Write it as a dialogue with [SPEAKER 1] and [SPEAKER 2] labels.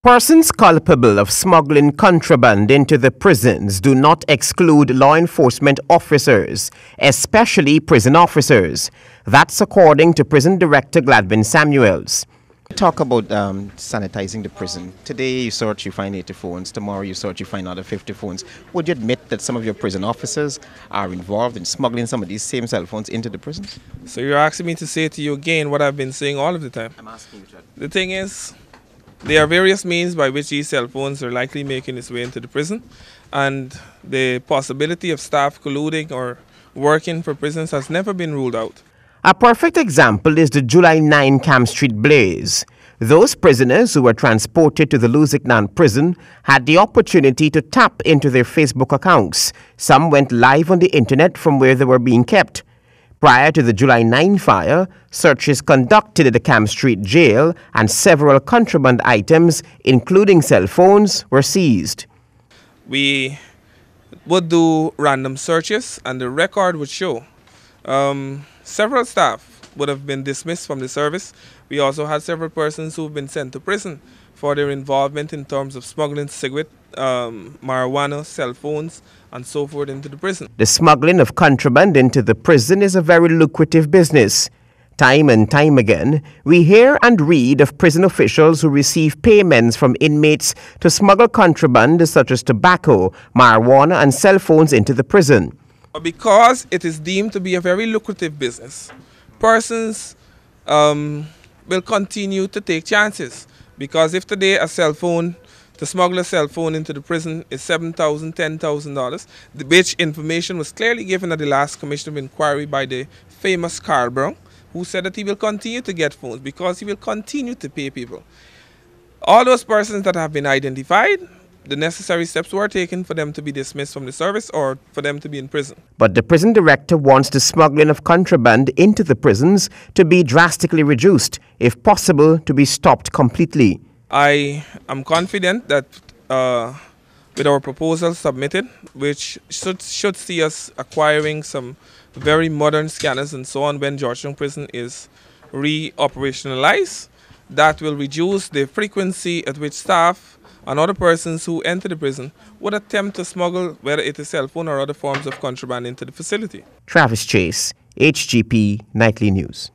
[SPEAKER 1] Persons culpable of smuggling contraband into the prisons do not exclude law enforcement officers, especially prison officers. That's according to Prison Director Gladwin Samuels.
[SPEAKER 2] Talk about sanitizing the prison. Today you search, you find 80 phones. Tomorrow you search, you find another 50 phones. Would you admit that some of your prison officers are involved in smuggling some of these same cell phones into the prisons?
[SPEAKER 3] So you're asking me to say to you again what I've been saying all of the time?
[SPEAKER 2] I'm asking you that.
[SPEAKER 3] The thing is, there are various means by which these cell phones are likely making its way into the prison, and the possibility of staff colluding or working for prisons has never been ruled out.
[SPEAKER 1] A perfect example is the July 9 Camp Street blaze. Those prisoners who were transported to the Lusignan prison had the opportunity to tap into their Facebook accounts. Some went live on the internet from where they were being kept. Prior to the July 9 fire, searches conducted at the Camp Street jail and several contraband items, including cell phones, were seized.
[SPEAKER 3] We would do random searches, and the record would show several staff would have been dismissed from the service. We also had several persons who have been sent to prison for their involvement in terms of smuggling cigarette, marijuana, cell phones, and so forth into the prison.
[SPEAKER 1] The smuggling of contraband into the prison is a very lucrative business. Time and time again, we hear and read of prison officials who receive payments from inmates to smuggle contraband such as tobacco, marijuana, and cell phones into the prison.
[SPEAKER 3] Because it is deemed to be a very lucrative business, persons will continue to take chances. Because if today to smuggle a cell phone into the prison is $7,000, $10,000, which information was clearly given at the last Commission of Inquiry by the famous Carl Brown, who said that he will continue to get phones because he will continue to pay people. All those persons that have been identified, the necessary steps were taken for them to be dismissed from the service or for them to be in prison.
[SPEAKER 1] But the prison director wants the smuggling of contraband into the prisons to be drastically reduced, if possible, to be stopped completely.
[SPEAKER 3] I am confident that with our proposal submitted, which should see us acquiring some very modern scanners and so on when Georgetown Prison is re-operationalized, that will reduce the frequency at which staff and other persons who enter the prison would attempt to smuggle, whether it is cell phone or other forms of contraband, into the facility.
[SPEAKER 1] Travis Chase, HGP Nightly News.